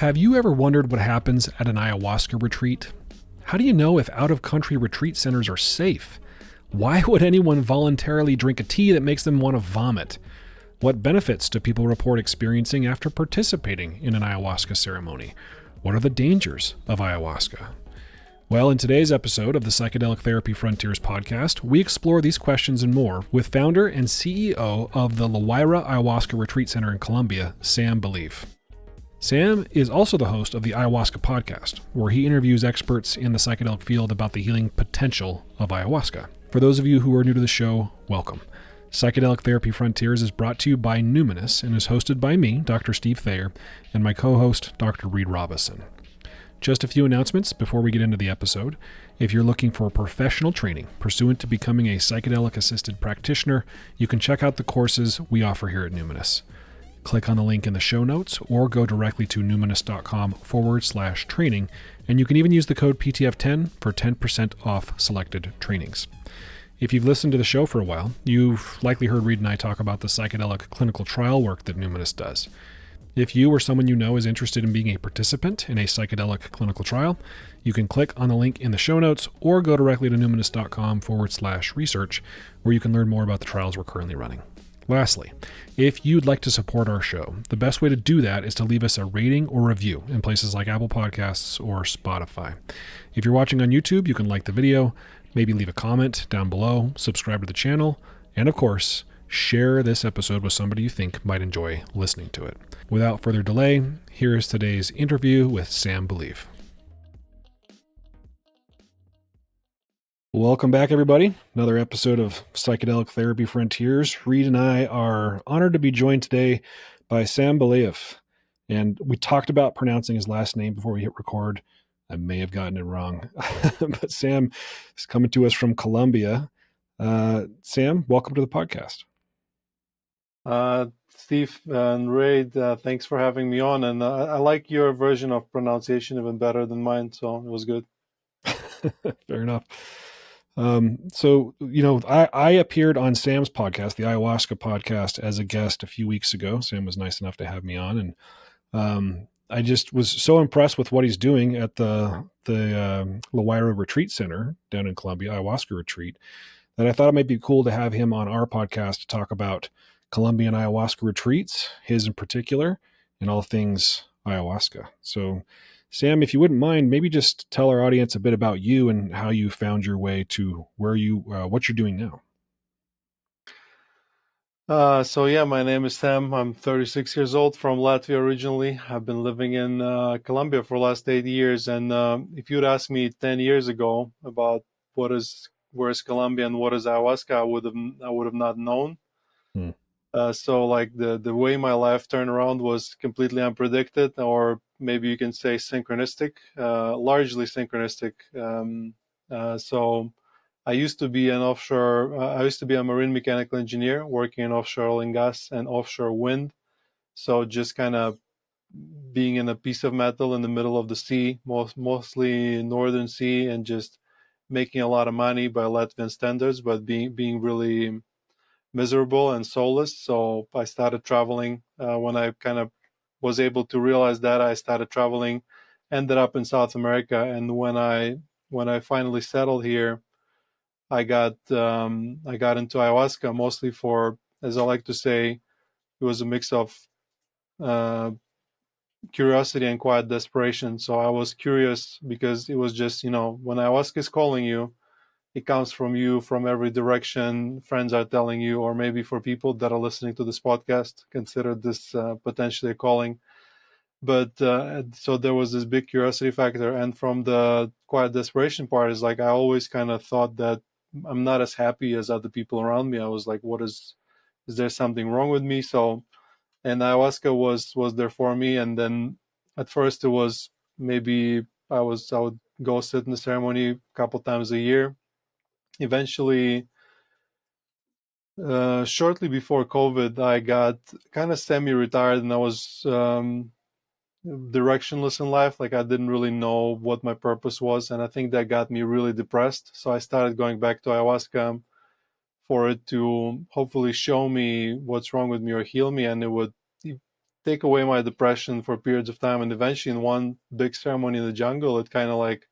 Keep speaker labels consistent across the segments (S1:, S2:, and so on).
S1: Have you ever wondered what happens at an ayahuasca retreat? How do you know if out-of-country retreat centers are safe? Why would anyone voluntarily drink a tea that makes them want to vomit? What benefits do people report experiencing after participating in an ayahuasca ceremony? What are the dangers of ayahuasca? Well, in today's episode of the Psychedelic Therapy Frontiers podcast, we explore these questions and more with founder and CEO of the LaWayra Ayahuasca Retreat Center in Colombia, Sam Believ. Sam is also the host of the Ayahuasca Podcast, where he interviews experts in the psychedelic field about the healing potential of ayahuasca. For those of you who are new to the show, welcome. Psychedelic Therapy Frontiers is brought to you by Numinus and is hosted by me, Dr. Steve Thayer, and my co-host, Dr. Reid Robison. Just a few announcements before we get into the episode. If you're looking for professional training pursuant to becoming a psychedelic-assisted practitioner, you can check out the courses we offer here at Numinus. Click on the link in the show notes or go directly to numinus.com/training, and you can even use the code PTF10 for 10% off selected trainings. If you've listened to the show for a while, you've likely heard Reid and I talk about the psychedelic clinical trial work that Numinus does. If you or someone you know is interested in being a participant in a psychedelic clinical trial, you can click on the link in the show notes or go directly to numinus.com/research, where you can learn more about the trials we're currently running. Lastly, if you'd like to support our show, the best way to do that is to leave us a rating or review in places like Apple Podcasts or Spotify. If you're watching on YouTube, you can like the video, maybe leave a comment down below, subscribe to the channel, and of course, share this episode with somebody you think might enjoy listening to it. Without further delay, here is today's interview with Sam Believ. Welcome back, everybody. Another episode of Psychedelic Therapy Frontiers. Reid and I are honored to be joined today by Sam Believ. And we talked about pronouncing his last name before we hit record. I may have gotten it wrong. But Sam is coming to us from Colombia. Sam, welcome to the podcast.
S2: Steve and Reid, thanks for having me on. And I like your version of pronunciation even better than mine, so it was good.
S1: Fair enough. I appeared on Sam's podcast, the Ayahuasca Podcast, as a guest a few weeks ago. Sam was nice enough to have me on, and I just was so impressed with what he's doing at the LaWayra Retreat Center down in Colombia, Ayahuasca Retreat, that I thought it might be cool to have him on our podcast to talk about Colombian ayahuasca retreats, his in particular, and all things ayahuasca. So, Sam, if you wouldn't mind, maybe just tell our audience a bit about you and how you found your way to what you're doing now.
S2: My name is Sam. I'm 36 years old, from Latvia originally. I've been living in Colombia for the last 8 years. And if you'd asked me 10 years ago about where is Colombia and what is ayahuasca, I would have not known. The way my life turned around was completely unpredicted, or maybe you can say synchronistic, largely synchronistic. I used to be a marine mechanical engineer working in offshore oil and gas and offshore wind. So just kind of being in a piece of metal in the middle of the sea, mostly Northern Sea, and just making a lot of money by Latvian standards, but being really miserable and soulless. So I started traveling. When I kind of was able to realize that, I started traveling, ended up in South America. And when I finally settled here, I got into ayahuasca mostly for, as I like to say, it was a mix of curiosity and quiet desperation. So I was curious because it was just, when ayahuasca is calling you, it comes from you from every direction. Friends are telling you, or maybe for people that are listening to this podcast, consider this potentially a calling. But so there was this big curiosity factor. And from the quiet desperation part is like, I always kind of thought that I'm not as happy as other people around me. I was like, is there something wrong with me? So, and ayahuasca was there for me. And then at first it was maybe I would go sit in the ceremony a couple times a year. Eventually, shortly before COVID, I got kind of semi-retired, and I was directionless in life. Like, I didn't really know what my purpose was, and I think that got me really depressed. So I started going back to ayahuasca for it to hopefully show me what's wrong with me or heal me, and it would take away my depression for periods of time. And eventually, in one big ceremony in the jungle, it kind of like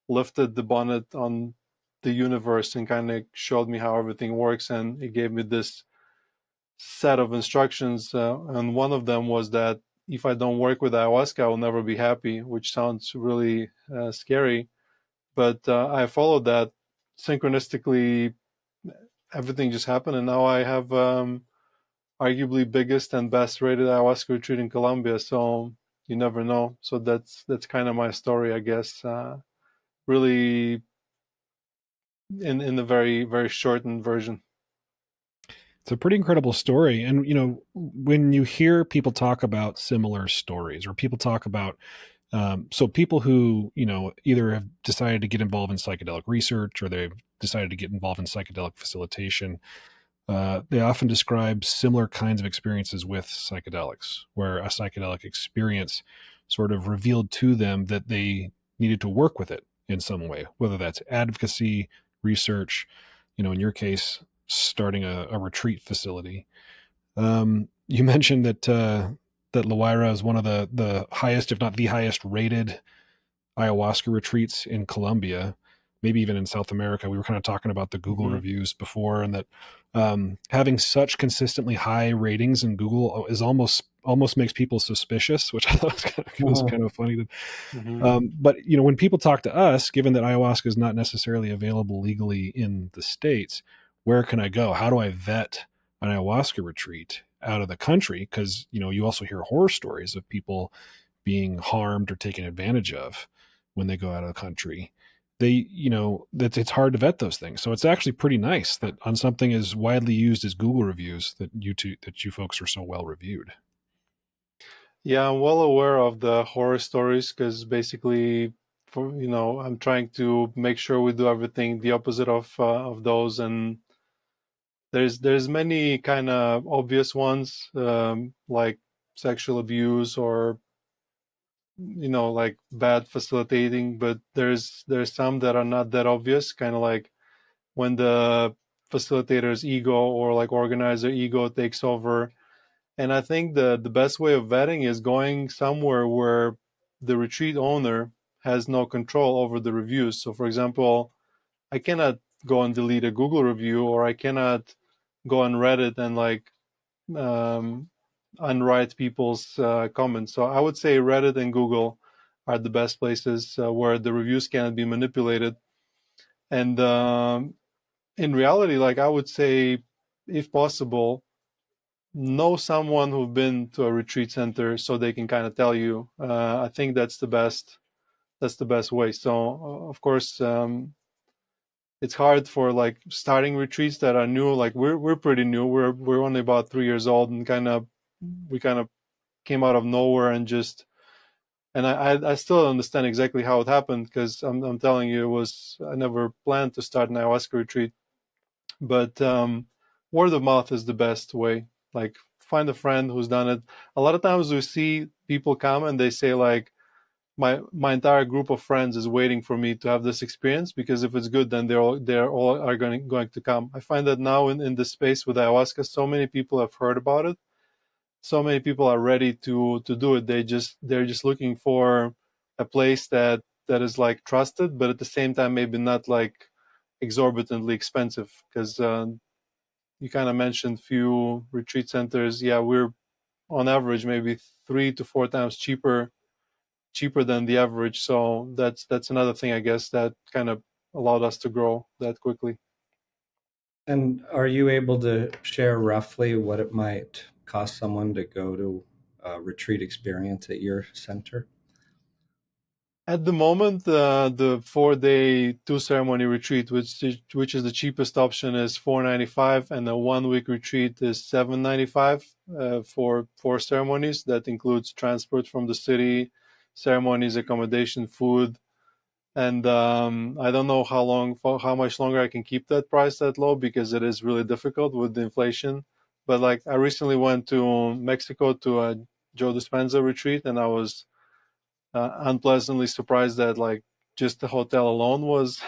S2: lifted the bonnet on the universe and kind of showed me how everything works. And it gave me this set of instructions. And one of them was that if I don't work with ayahuasca, I will never be happy, which sounds really scary. But I followed that synchronistically. Everything just happened, and now I have arguably biggest and best rated ayahuasca retreat in Colombia. So you never know. So that's kind of my story, I guess. Really, in a very very shortened version.
S1: It's a pretty incredible story. And, when you hear people talk about similar stories, or people talk about, so people who, either have decided to get involved in psychedelic research, or they've decided to get involved in psychedelic facilitation, they often describe similar kinds of experiences with psychedelics, where a psychedelic experience sort of revealed to them that they needed to work with it in some way, whether that's advocacy, research, in your case, starting a retreat facility. You mentioned that LaWayra is one of the highest, if not the highest rated ayahuasca retreats in Colombia, maybe even in South America. We were kind of talking about the Google
S2: Mm-hmm.
S1: reviews before, and that having such consistently high ratings in Google is almost makes people suspicious, which I thought was kind of funny.
S2: Mm-hmm.
S1: But when people talk to us, given that ayahuasca is not necessarily available legally in the States, where can I go? How do I vet an ayahuasca retreat out of the country? Because you also hear horror stories of people being harmed or taken advantage of when they go out of the country. That it's hard to vet those things. So it's actually pretty nice that on something as widely used as Google reviews, that you folks are so well reviewed.
S2: Yeah, I'm well aware of the horror stories because basically, I'm trying to make sure we do everything the opposite of those, and there's many kind of obvious ones, like sexual abuse or like bad facilitating, but there's some that are not that obvious, kind of like when the facilitator's ego or like organizer ego takes over. And I think the best way of vetting is going somewhere where the retreat owner has no control over the reviews. So for example, I cannot go and delete a Google review, or I cannot go on Reddit and like um, unwrite people's comments. So I would say Reddit and Google are the best places where the reviews cannot be manipulated. And in reality, like I would say, if possible, know someone who've been to a retreat center so they can kind of tell you. I think that's the best. That's the best way. So of course, it's hard for like starting retreats that are new. Like we're pretty new. We're only about 3 years old, and we kind of came out of nowhere and just. And I still don't understand exactly how it happened, because I'm telling you, I never planned to start an ayahuasca retreat. But word of mouth is the best way. Like find a friend who's done it. A lot of times we see people come and they say like, my entire group of friends is waiting for me to have this experience, because if it's good, then they're all are going to come. I find that now in this space with ayahuasca, so many people have heard about it. So many people are ready to do it. They're just looking for a place that is like trusted, but at the same time maybe not like exorbitantly expensive, because you kind of mentioned few retreat centers. Yeah, we're on average maybe 3 to 4 times cheaper than the average. So that's another thing, I guess, that kind of allowed us to grow that quickly.
S3: And are you able to share roughly what it might cost someone to go to a retreat experience at your center?
S2: At the moment, the 4-day 2 ceremony retreat, which is the cheapest option, is $495, and the 1 week retreat is $795 for 4 ceremonies. That includes transport from the city, ceremonies, accommodation, food, and I don't know how much longer I can keep that price that low, because it is really difficult with the inflation. But like I recently went to Mexico to a Joe Dispenza retreat, and I was unpleasantly surprised that like just the hotel alone was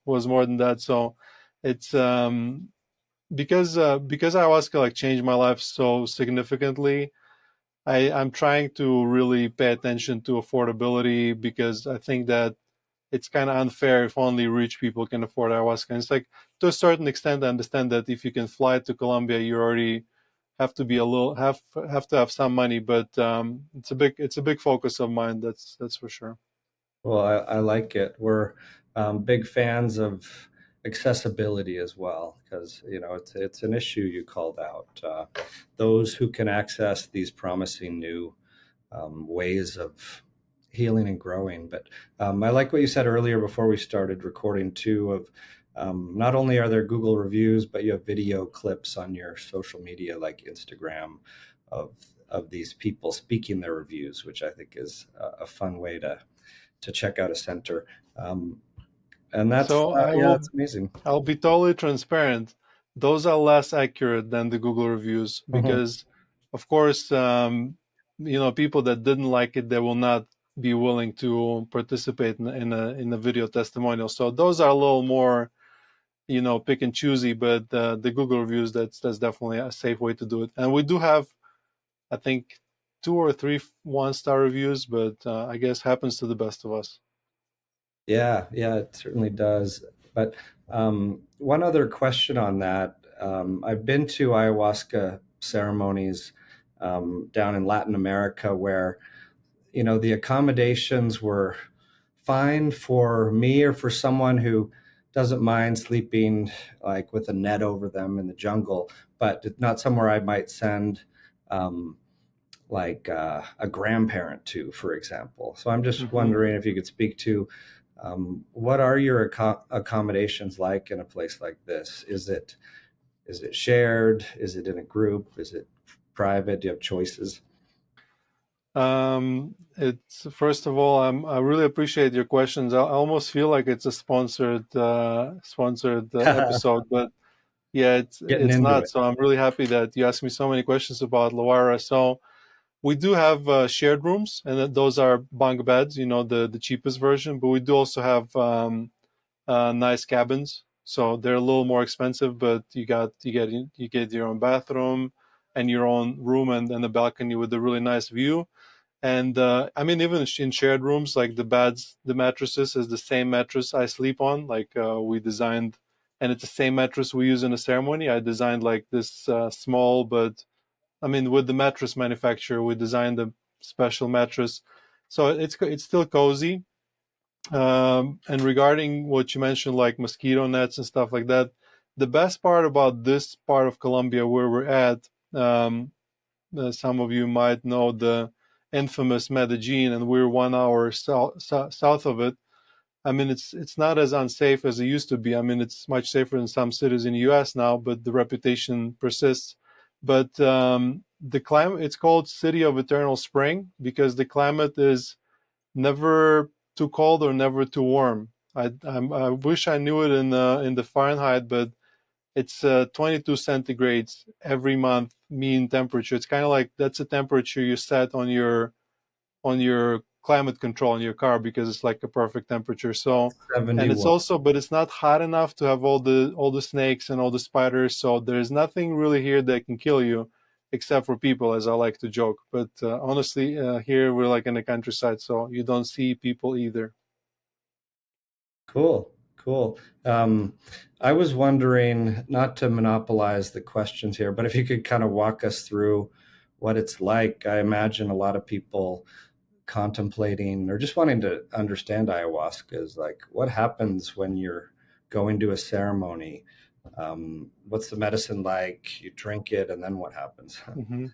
S2: was more than that. So it's because ayahuasca like changed my life so significantly. I'm trying to really pay attention to affordability, because I think that it's kind of unfair if only rich people can afford ayahuasca. And it's like, to a certain extent, I understand that if you can fly to Colombia, you already have to be a little have to have some money. But it's a big focus of mine. That's for sure.
S3: Well, I like it. We're big fans of accessibility as well, because it's an issue you called out. Those who can access these promising new ways of healing and growing. But I like what you said earlier before we started recording too. Of not only are there Google reviews, but you have video clips on your social media like Instagram of these people speaking their reviews, which I think is a fun way to check out a center. And that's
S2: So
S3: it's amazing.
S2: I'll be totally transparent. Those are less accurate than the Google reviews,
S3: Mhm.
S2: because, of course, people that didn't like it, they will not be willing to participate in a video testimonial. So those are a little more, pick and choosy. But the Google reviews, that's definitely a safe way to do it. And we do have, I think, 2 or 3 1-star reviews, but I guess happens to the best of us.
S3: Yeah, it certainly does. But one other question on that. I've been to ayahuasca ceremonies down in Latin America where, the accommodations were fine for me or for someone who doesn't mind sleeping like with a net over them in the jungle, but not somewhere I might send um, a grandparent to, for example. So I'm just
S2: Mm-hmm.
S3: wondering if you could speak to what are your accommodations like in a place like this? Is it shared? Is it in a group? Is it private? Do you have choices?
S2: It's first of all, I really appreciate your questions. I almost feel like it's a sponsored episode, but yeah,
S3: Getting
S2: it's
S3: into
S2: not.
S3: it.
S2: So I'm really happy that you asked me so many questions about LaWayra. So we do have shared rooms, and those are bunk beds, the cheapest version. But we do also have nice cabins. So they're a little more expensive, but you get your own bathroom and your own room, and a balcony with a really nice view. And I mean, even in shared rooms, like the mattresses is the same mattress I sleep on. Like we designed, and it's the same mattress we use in a ceremony. I designed like this small, but I mean, with the mattress manufacturer, we designed a special mattress, so it's still cozy. And regarding what you mentioned, like mosquito nets and stuff like that, the best part about this part of Colombia where we're at, some of you might know the infamous Medellin, and we're 1 hour south of it. I mean, it's not as unsafe as it used to be. I mean, it's much safer in some cities in the U.S. now, but the reputation persists. But the climate, it's called City of Eternal Spring because the climate is never too cold or never too warm. I wish I knew it in the Fahrenheit, but it's 22 centigrades every month mean temperature. It's kind of like that's a temperature you set on your climate control in your car because it's like a perfect temperature. So, and it's
S3: 71.
S2: also, but it's not hot enough to have all the snakes and all the spiders. So there's nothing really here that can kill you, except for people, as I like to joke. But honestly, here we're like in the countryside, so you don't see people either.
S3: Cool. I was wondering, not to monopolize the questions here, but if you could kind of walk us through what it's like. I imagine a lot of people contemplating or just wanting to understand ayahuasca is like, what happens when you're going to a ceremony? What's the medicine like? You drink it, and then what happens?
S2: Hmm.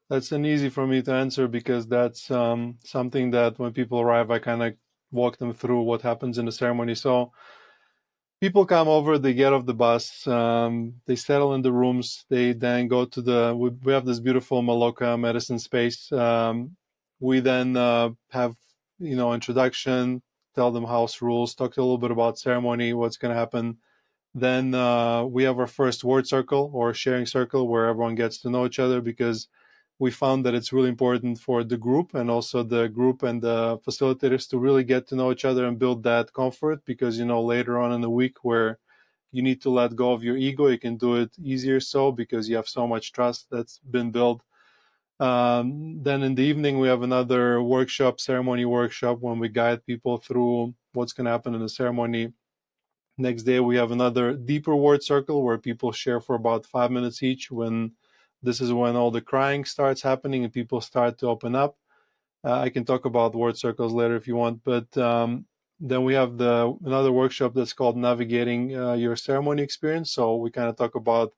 S2: That's an easy for me to answer because that's something that when people arrive, I kind of walk them through what happens in the ceremony. So people come over, they get off the bus, they settle in the rooms, they then go to we have this beautiful Maloka medicine space. We then have, introduction, tell them house rules, talk a little bit about ceremony, what's going to happen. Then we have our first word circle or sharing circle where everyone gets to know each other because we found that it's really important for the group and also the group and the facilitators to really get to know each other and build that comfort because, later on in the week where you need to let go of your ego, you can do it easier so because you have so much trust that's been built. Then in the evening, we have another workshop, ceremony workshop, when we guide people through what's going to happen in the ceremony. Next day, we have another deeper word circle where people share for about 5 minutes each. This is when all the crying starts happening and people start to open up. I can talk about word circles later if you want, but then we have another workshop that's called Navigating Your Ceremony Experience. So we kind of talk about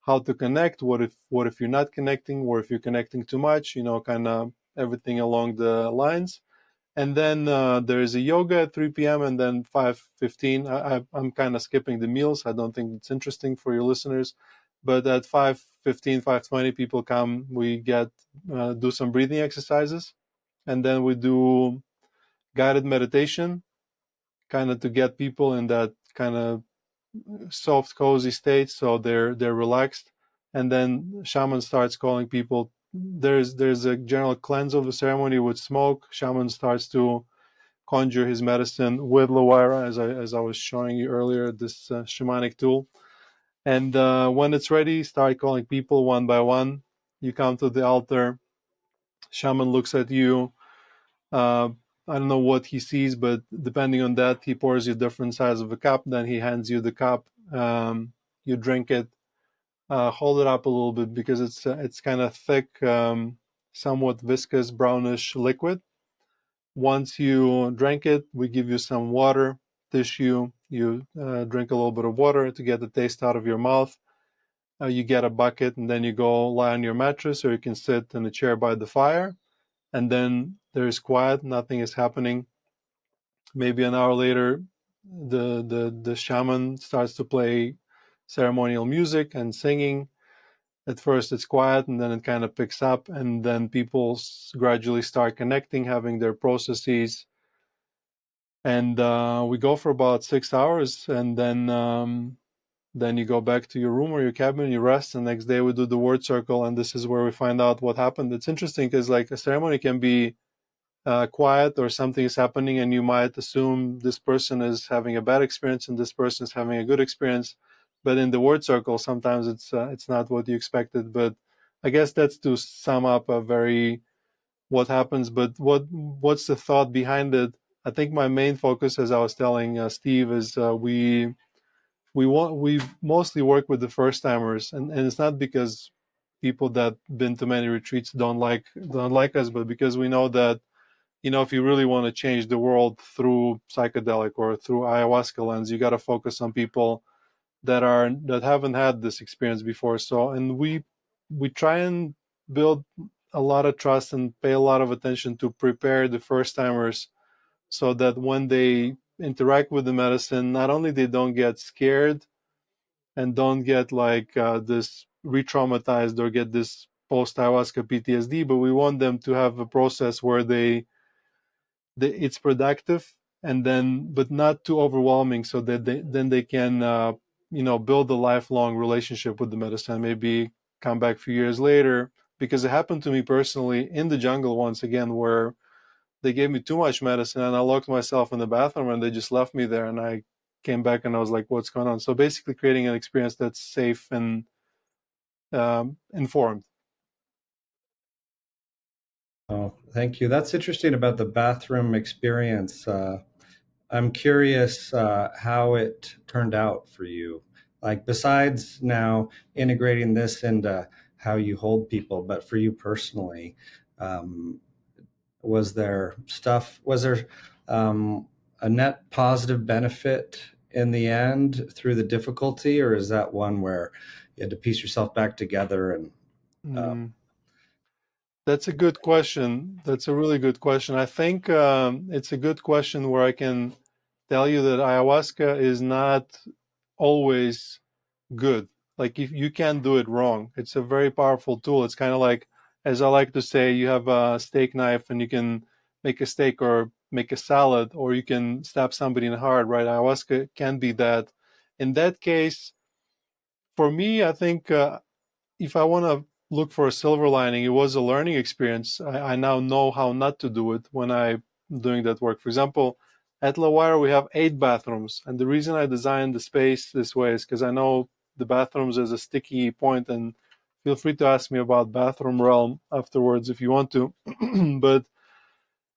S2: how to connect. What if you're not connecting, or if you're connecting too much? Kind of everything along the lines. And then there's a yoga at 3 p.m. and then 5:15. I'm kind of skipping the meals. I don't think it's interesting for your listeners. But at 5:15, 5:20, people come. We do some breathing exercises, and then we do guided meditation, kind of to get people in that kind of soft, cozy state, so they're relaxed. And then shaman starts calling people. There's a general cleanse of the ceremony with smoke. Shaman starts to conjure his medicine with LaWayra, as I was showing you earlier, this shamanic tool. And when it's ready, start calling people one by one. You come to the altar. Shaman looks at you. I don't know what he sees, but depending on that, he pours you different size of a cup. Then he hands you the cup. You drink it. Hold it up a little bit because it's kind of thick, somewhat viscous, brownish liquid. Once you drink it, we give you some water, tissue. You drink a little bit of water to get the taste out of your mouth. You get a bucket, and then you go lie on your mattress, or you can sit in a chair by the fire. And then there's quiet, nothing is happening. Maybe an hour later, the shaman starts to play ceremonial music and singing. At first it's quiet, and then it kind of picks up, and then people gradually start connecting, having their processes. And we go for about 6 hours, and then you go back to your room or your cabin, you rest, and the next day we do the word circle, and this is where we find out what happened. It's interesting because like a ceremony can be quiet, or something is happening and you might assume this person is having a bad experience and this person is having a good experience. But in the word circle, sometimes it's not what you expected. But I guess that's to sum up a very what happens. But what's the thought behind it? I think my main focus, as I was telling Steve, is we mostly work with the first timers, and it's not because people that been to many retreats don't like us, but because we know that if you really want to change the world through psychedelic or through ayahuasca lens, you got to focus on people that haven't had this experience before. So, and we try and build a lot of trust and pay a lot of attention to prepare the first timers, so that when they interact with the medicine, not only they don't get scared and don't get like this re-traumatized or get this post ayahuasca PTSD, but we want them to have a process where it's productive, and then but not too overwhelming, so that they can build a lifelong relationship with the medicine, maybe come back a few years later. Because it happened to me personally in the jungle once again, where they gave me too much medicine and I locked myself in the bathroom and they just left me there, and I came back and I was like, what's going on? So basically creating an experience that's safe and informed.
S3: Oh, thank you. That's interesting about the bathroom experience. I'm curious how it turned out for you. Like, besides now integrating this into how you hold people, but for you personally, um, was there a net positive benefit in the end through the difficulty, or is that one where you had to piece yourself back together and
S2: That's a good question. That's a really good question. I think it's a good question where I can tell you that ayahuasca is not always good. Like, if you can't do it wrong, it's a very powerful tool. It's kind of like, as I like to say, you have a steak knife and you can make a steak or make a salad, or you can stab somebody in the heart, right? Ayahuasca can be that. In that case, for me, I think if I want to look for a silver lining, it was a learning experience. I now know how not to do it when I'm doing that work. For example, at LaWayra, we have 8 bathrooms. And the reason I designed the space this way is because I know the bathrooms is a sticky point, and feel free to ask me about bathroom realm afterwards if you want to. But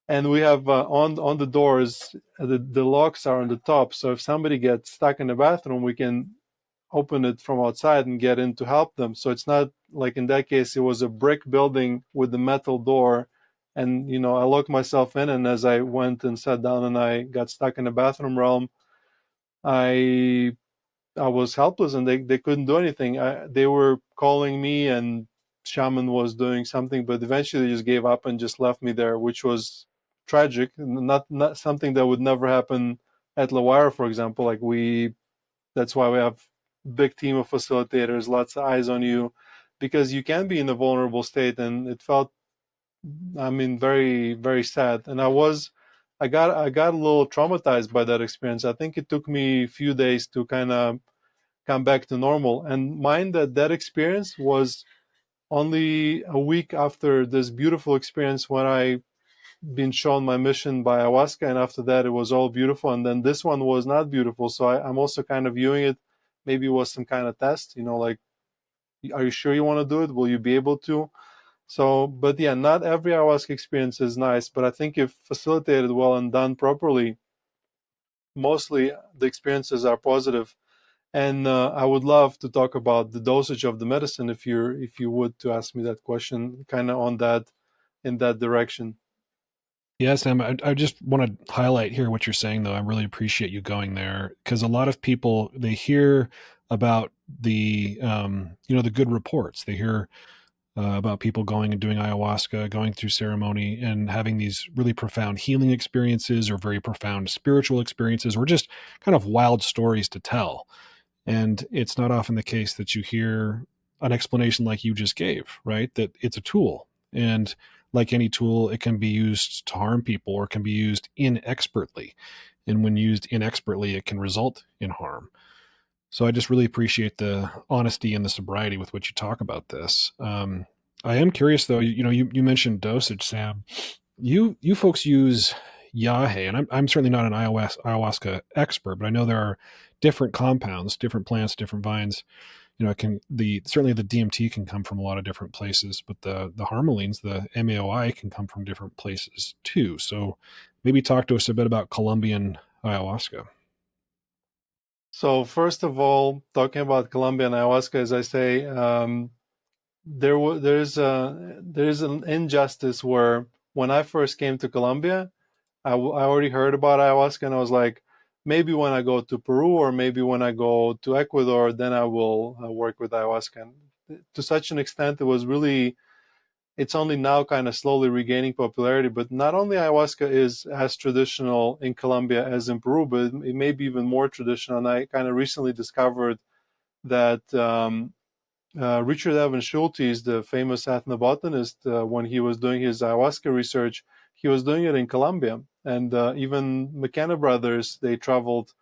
S2: and we have on the doors, the locks are on the top, so if somebody gets stuck in the bathroom, we can open it from outside and get in to help them. So it's not like in that case it was a brick building with the metal door, and I locked myself in, and as I went and sat down and I got stuck in the bathroom realm, I I was helpless, and they couldn't do anything. They were calling me, and shaman was doing something, but eventually they just gave up and just left me there, which was tragic. Not something that would never happen at LaWayra, for example. That's why we have big team of facilitators, lots of eyes on you, because you can be in a vulnerable state, and it felt, very, very sad. And I got a little traumatized by that experience. I think it took me a few days to kind of come back to normal. And mind that experience was only a week after this beautiful experience when I been shown my mission by ayahuasca, and after that it was all beautiful. And then this one was not beautiful, so I'm also kind of viewing it. Maybe it was some kind of test, like, are you sure you want to do it? Will you be able to? So, but yeah, not every ayahuasca experience is nice, but I think if facilitated well and done properly, mostly the experiences are positive. And I would love to talk about the dosage of the medicine if you would to ask me that question, kind of on that in that direction.
S1: Yeah, Sam, I just want to highlight here what you're saying, though. I really appreciate you going there, because a lot of people, they hear about the good reports. They hear about people going and doing ayahuasca, going through ceremony, and having these really profound healing experiences or very profound spiritual experiences, or just kind of wild stories to tell. And it's not often the case that you hear an explanation like you just gave, right? That it's a tool. And like any tool, it can be used to harm people or can be used inexpertly. And when used inexpertly, it can result in harm. So I just really appreciate the honesty and the sobriety with which you talk about this. I am curious, though. You mentioned dosage, Sam. You folks use yahe, and I'm certainly not an ayahuasca expert, but I know there are different compounds, different plants, different vines. It can certainly the DMT can come from a lot of different places, but the harmalines, the MAOI, can come from different places too. So maybe talk to us a bit about Colombian ayahuasca.
S2: So first of all, talking about Colombian ayahuasca, as I say, there's an injustice where when I first came to Colombia, I already heard about ayahuasca, and I was like, maybe when I go to Peru or maybe when I go to Ecuador, then I will work with ayahuasca. And to such an extent, it's only now kind of slowly regaining popularity. But not only ayahuasca is as traditional in Colombia as in Peru, but it may be even more traditional. And I kind of recently discovered that Richard Evans Schultes, the famous ethnobotanist, when he was doing his ayahuasca research, he was doing it in Colombia. And even McKenna brothers, they traveled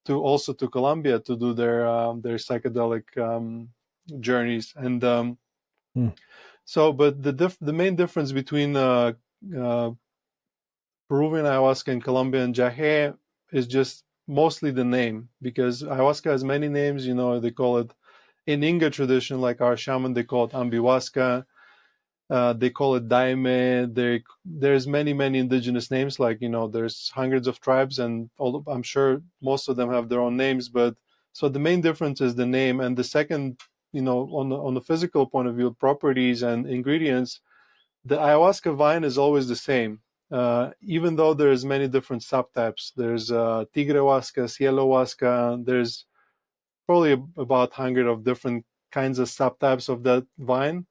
S2: to Colombia to do their psychedelic journeys. And
S1: Hmm.
S2: so, but the main difference between uh, Peruvian ayahuasca and Colombian jahe is just mostly the name, because ayahuasca has many names. They call it in Inga tradition, like our shaman, they call it ambihuasca. They call it daime. There's many indigenous names. Like there's hundreds of tribes, and I'm sure most of them have their own names. But so the main difference is the name, and the second, on the physical point of view, properties and ingredients, the ayahuasca vine is always the same. Even though there's many different subtypes. There's tigrehuasca, cielohuasca. There's probably about 100 of different kinds of subtypes of that vine.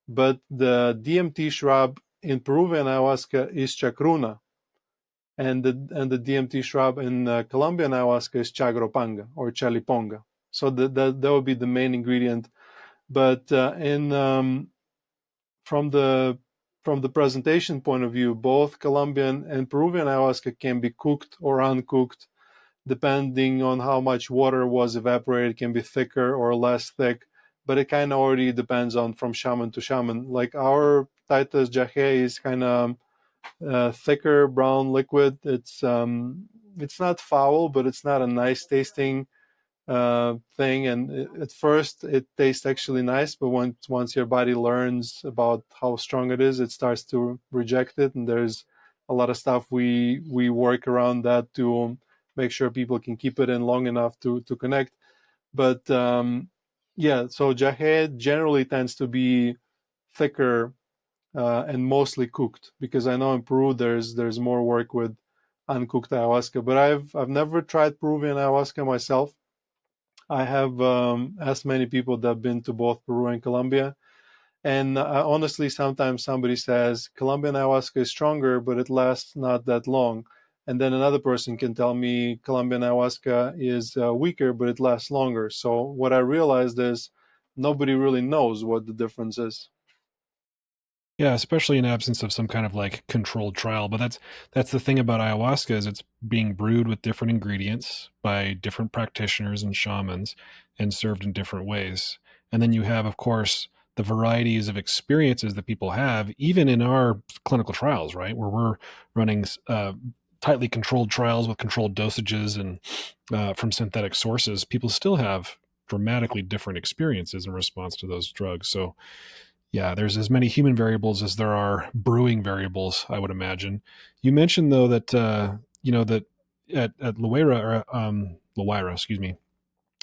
S2: But the DMT shrub in Peruvian ayahuasca is chacruna, and the DMT shrub in Colombian ayahuasca is chagropanga or chaliponga. So that would be the main ingredient. But in from the presentation point of view, both Colombian and Peruvian ayahuasca can be cooked or uncooked, depending on how much water was evaporated. It can be thicker or less thick, but it kind of already depends on from shaman to shaman. Like our Titus Jahe is kind of thicker brown liquid. It's not foul, but it's not a nice tasting thing, and at first it tastes actually nice, but once your body learns about how strong it is, it starts to reject it. And there's a lot of stuff we work around that to make sure people can keep it in long enough to connect. But yeah, so jahe generally tends to be thicker and mostly cooked, because I know in Peru there's more work with uncooked ayahuasca. But I've never tried Peruvian ayahuasca myself. I have asked many people that have been to both Peru and Colombia, and honestly, sometimes somebody says Colombian ayahuasca is stronger, but it lasts not that long. And then another person can tell me Colombian ayahuasca is weaker, but it lasts longer. So what I realized is nobody really knows what the difference is.
S1: Yeah, especially in absence of some kind of like controlled trial. But that's the thing about ayahuasca is it's being brewed with different ingredients by different practitioners and shamans and served in different ways. And then you have, of course, the varieties of experiences that people have, even in our clinical trials, right, where we're running tightly controlled trials with controlled dosages and from synthetic sources. People still have dramatically different experiences in response to those drugs. So yeah, there's as many human variables as there are brewing variables, I would imagine. You mentioned though that that at LaWayra, excuse me,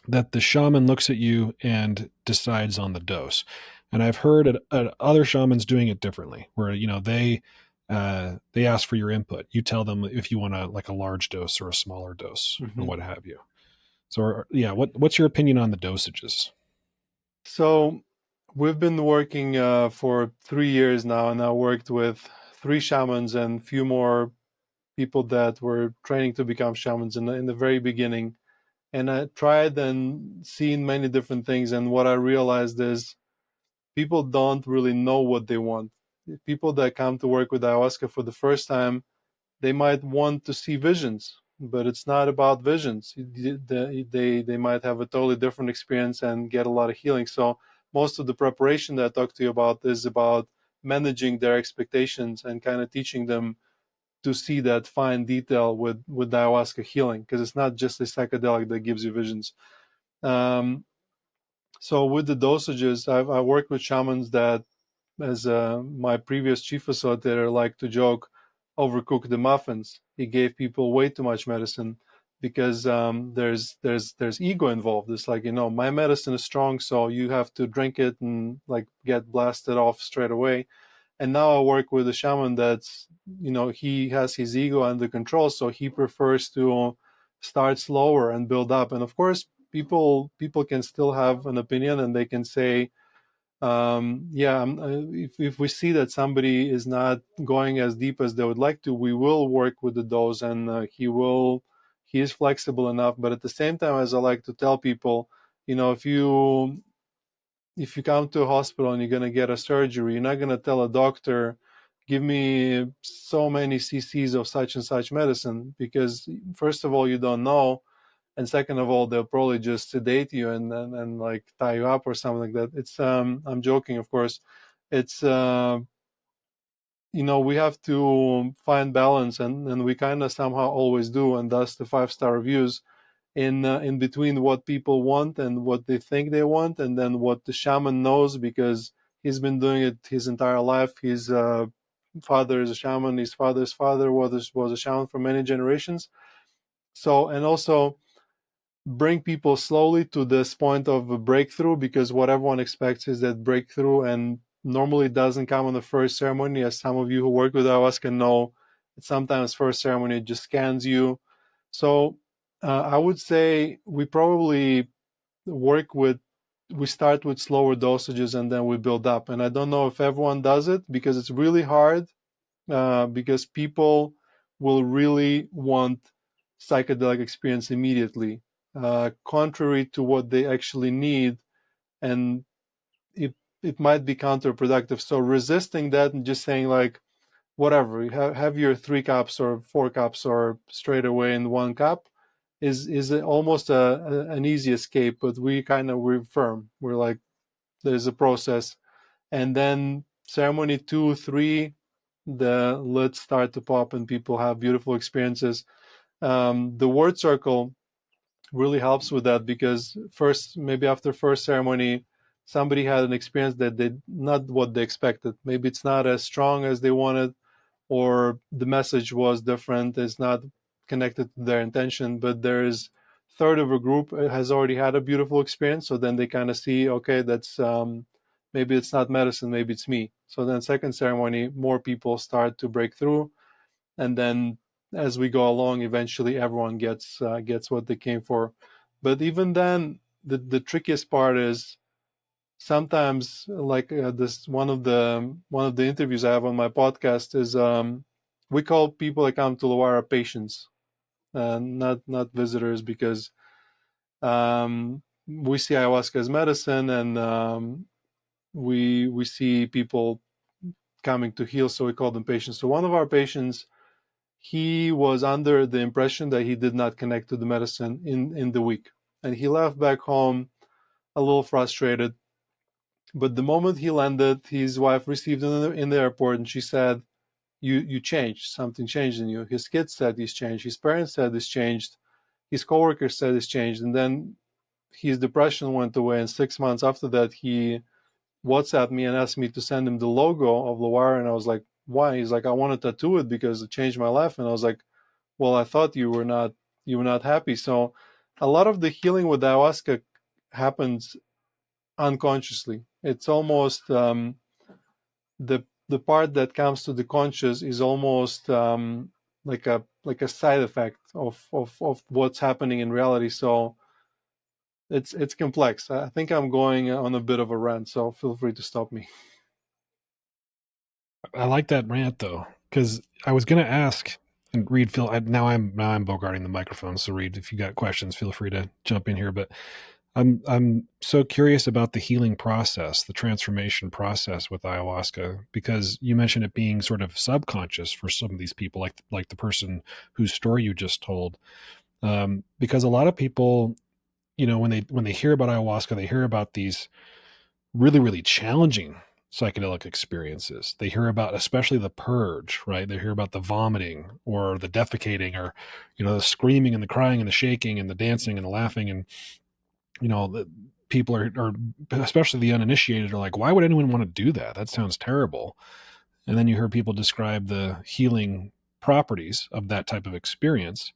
S1: that the shaman looks at you and decides on the dose. And I've heard at other shamans doing it differently, where they ask for your input. You tell them if you want a large dose or a smaller dose and what have you. So yeah, what's your opinion on the dosages?
S2: So we've been working for 3 years now, and I worked with 3 shamans and few more people that were training to become shamans in the very beginning. And I tried and seen many different things. And what I realized is people don't really know what they want. People that come to work with ayahuasca for the first time, they might want to see visions, but it's not about visions. They might have a totally different experience and get a lot of healing. So most of the preparation that I talked to you about is about managing their expectations and kind of teaching them to see that fine detail with ayahuasca healing, because it's not just a psychedelic that gives you visions. Um, so with the dosages, I worked with shamans that, as my previous chief facilitator liked to joke, overcook the muffins. He gave people way too much medicine because there's ego involved. It's like, my medicine is strong, so you have to drink it and like get blasted off straight away. And now I work with a shaman that's, he has his ego under control, so he prefers to start slower and build up. And of course, people can still have an opinion, and they can say, if we see that somebody is not going as deep as they would like to, we will work with the dose, and he is flexible enough. But at the same time, as I like to tell people, if you come to a hospital and you're going to get a surgery, you're not going to tell a doctor, give me so many cc's of such and such medicine, because first of all, you don't know, and second of all, they'll probably just sedate you and like tie you up or something like that. It's I'm joking, of course. It's we have to find balance, and we kind of somehow always do, and thus the 5-star reviews in between what people want and what they think they want, and then what the shaman knows, because he's been doing it his entire life. His father is a shaman. His father's father was a shaman for many generations. So, and also bring people slowly to this point of a breakthrough, because what everyone expects is that breakthrough, and normally it doesn't come on the first ceremony. As some of you who work with ayahuasca know, sometimes first ceremony just scans you. So I would say we probably we start with slower dosages and then we build up. And I don't know if everyone does it, because it's really hard, because people will really want psychedelic experience immediately, contrary to what they actually need, and it might be counterproductive. So resisting that and just saying like, whatever, have your 3 cups or 4 cups or straight away in 1 cup is almost an easy escape. But we're firm. We're like, there's a process, and then ceremony 2, 3, the lids start to pop and people have beautiful experiences. The word circle really helps with that, because maybe after first ceremony, somebody had an experience that they not what they expected. Maybe it's not as strong as they wanted, or the message was different. It's not connected to their intention, but there is third of a group has already had a beautiful experience. So then they kind of see, okay, that's maybe it's not medicine, maybe it's me. So then second ceremony, more people start to break through, and then as we go along, eventually everyone gets what they came for. But even then, the trickiest part is sometimes, like this one of the interviews I have on my podcast is we call people that come to LaWayra patients, not visitors, because we see ayahuasca as medicine, and we see people coming to heal, so we call them patients. So one of our patients, he was under the impression that he did not connect to the medicine in the week, and he left back home a little frustrated. But the moment he landed, his wife received him in the airport, and she said, you changed. Something changed in you. His kids said he's changed. His parents said he's changed. His coworkers said he's changed. And then his depression went away, and 6 months after that, he WhatsApped me and asked me to send him the logo of LaWayra, and I was like, why? He's like, I want to tattoo it because it changed my life. And I was like, well, I thought you were not happy. So a lot of the healing with ayahuasca happens unconsciously. It's almost the part that comes to the conscious is almost like a side effect of what's happening in reality. So it's complex. I think I'm going on a bit of a rant, so feel free to stop me.
S1: I like that rant though, because I was going to ask, and Reid, now I'm bogarting the microphone. So Reid, if you got questions, feel free to jump in here. But I'm so curious about the healing process, the transformation process with ayahuasca, because you mentioned it being sort of subconscious for some of these people, like the person whose story you just told. Because a lot of people, when they hear about ayahuasca, they hear about these really, really challenging psychedelic experiences. They hear about, especially the purge, right? They hear about the vomiting or the defecating, or, the screaming and the crying and the shaking and the dancing and the laughing. And, the people are, especially the uninitiated, are like, why would anyone want to do that? That sounds terrible. And then you hear people describe the healing properties of that type of experience.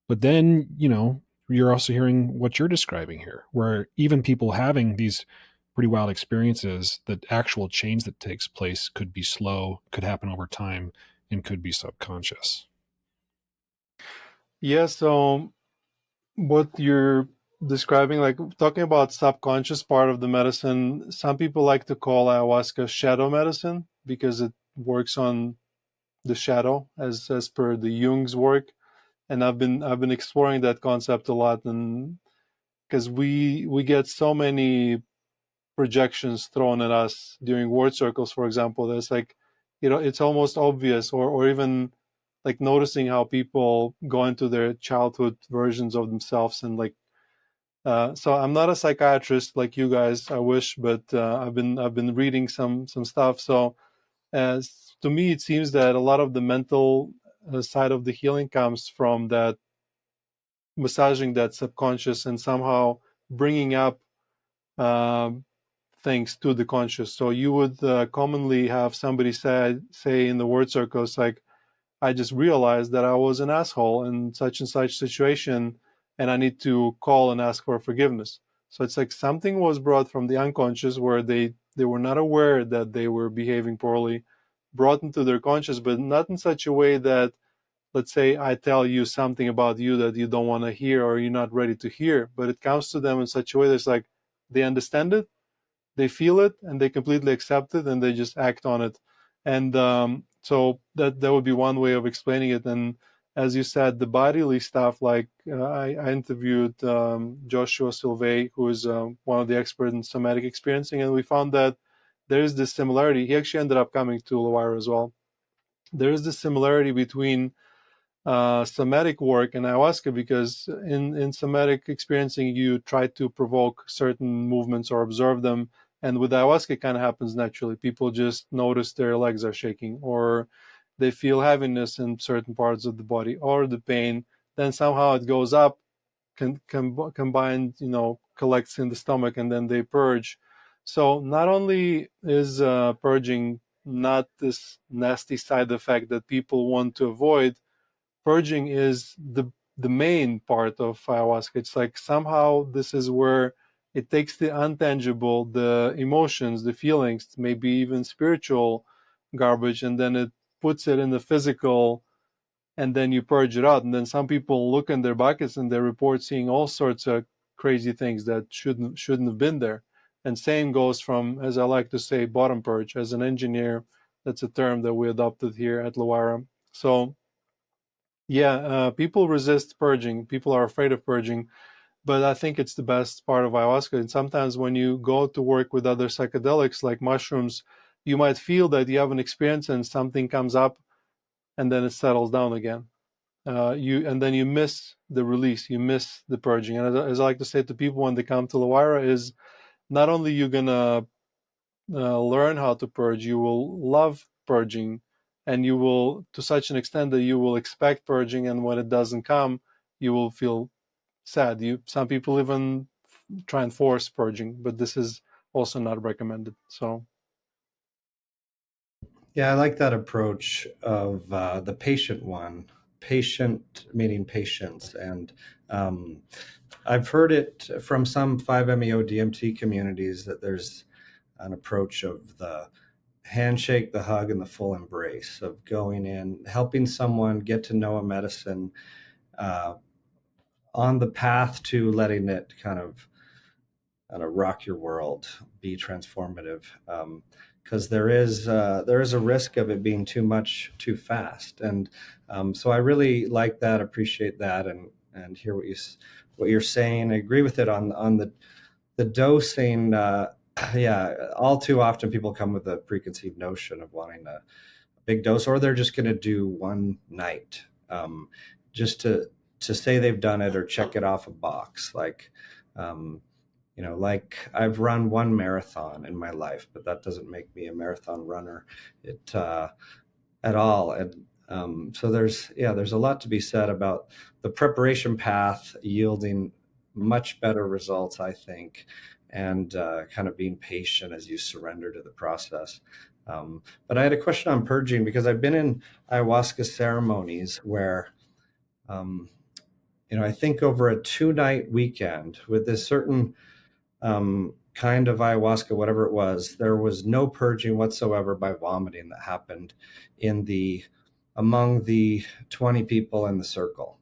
S1: But then, you're also hearing what you're describing here, where even people having these pretty wild experiences, the actual change that takes place could be slow, could happen over time, and could be subconscious.
S2: Yeah, so what you're describing, like talking about subconscious part of the medicine, some people like to call ayahuasca shadow medicine because it works on the shadow as per the Jung's work. And I've been exploring that concept a lot, and because we get so many projections thrown at us during word circles, for example, there's like, it's almost obvious, or even like noticing how people go into their childhood versions of themselves, and like so I'm not a psychiatrist like you guys, I wish, but I've been reading some stuff. So as to me, it seems that a lot of the mental side of the healing comes from that massaging that subconscious and somehow bringing up um, things to the conscious. So you would commonly have somebody say in the word circles, like, I just realized that I was an asshole in such and such situation, and I need to call and ask for forgiveness. So it's like something was brought from the unconscious where they were not aware that they were behaving poorly, brought into their conscious, but not in such a way that, let's say, I tell you something about you that you don't want to hear or you're not ready to hear, but it comes to them in such a way that's like they understand it, they feel it, and they completely accept it, and they just act on it. And so that would be one way of explaining it. And as you said, the bodily stuff, like I interviewed Joshua Silvey, who is one of the experts in somatic experiencing, and we found that there is this similarity. He actually ended up coming to LaWayra as well. There is this similarity between somatic work and ayahuasca, because in somatic experiencing, you try to provoke certain movements or observe them. And with ayahuasca, it kind of happens naturally. People just notice their legs are shaking, or they feel heaviness in certain parts of the body, or the pain. Then somehow it goes up, combined, collects in the stomach, and then they purge. So not only is purging not this nasty side effect that people want to avoid, purging is the main part of ayahuasca. It's like somehow this is where it takes the intangible, the emotions, the feelings, maybe even spiritual garbage, and then it puts it in the physical, and then you purge it out. And then some people look in their buckets and they report seeing all sorts of crazy things that shouldn't have been there. And same goes from, as I like to say, bottom purge. As an engineer, that's a term that we adopted here at LaWayra. So yeah, people resist purging. People are afraid of purging, but I think it's the best part of ayahuasca. And sometimes when you go to work with other psychedelics like mushrooms, you might feel that you have an experience and something comes up, and then it settles down again. And then you miss the release, you miss the purging. And as I like to say to people when they come to LaWayra, is not only you're gonna learn how to purge, you will love purging, and you will, to such an extent that you will expect purging, and when it doesn't come, you will feel sad. Some people even try and force purging, but this is also not recommended. So
S3: Yeah, I like that approach of the patient one. Patient meaning patience, and I've heard it from some 5-MeO DMT communities that there's an approach of the handshake, the hug, and the full embrace of going in, helping someone get to know a medicine on the path to letting it kind of rock your world, be transformative. Because there is a risk of it being too much too fast, and so I really like that, appreciate that, and hear what you're saying. I agree with it on the dosing. Yeah, all too often people come with a preconceived notion of wanting a big dose, or they're just going to do one night, just to say they've done it or check it off a box, like. Like I've run one marathon in my life, but that doesn't make me a marathon runner at all. And so there's a lot to be said about the preparation path yielding much better results, I think, and kind of being patient as you surrender to the process. But I had a question on purging, because I've been in ayahuasca ceremonies where, I think over a 2-night weekend with this certain kind of ayahuasca, whatever it was, there was no purging whatsoever by vomiting that happened among the 20 people in the circle.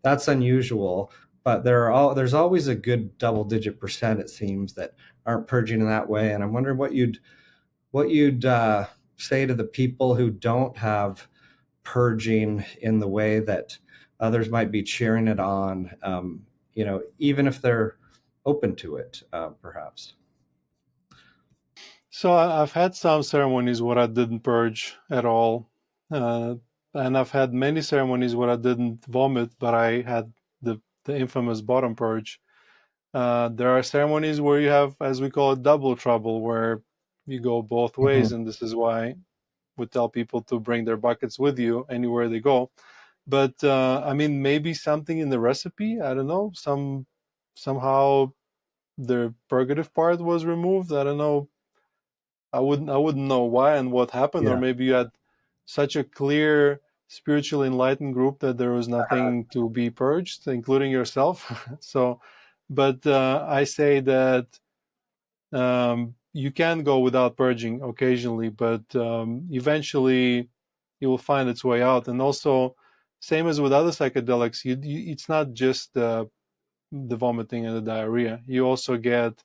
S3: That's unusual, but there's always a good double-digit percent, it seems, that aren't purging in that way. And I'm wondering what you'd say to the people who don't have purging in the way that others might be cheering it on, even if they're open to it, perhaps.
S2: So I've had some ceremonies where I didn't purge at all, and I've had many ceremonies where I didn't vomit, but I had the infamous bottom purge. There are ceremonies where you have, as we call it, double trouble, where you go both ways, and this is why we tell people to bring their buckets with you anywhere they go. But I mean, maybe something in the recipe, I don't know, somehow the purgative part was removed. I don't know. I wouldn't know why and what happened, or
S3: Yeah.
S2: maybe you had such a clear spiritually enlightened group that there was nothing to be purged, including yourself. So, but I say that you can go without purging occasionally, but eventually it will find its way out. And also, same as with other psychedelics, it's not just the vomiting and the diarrhea. You also get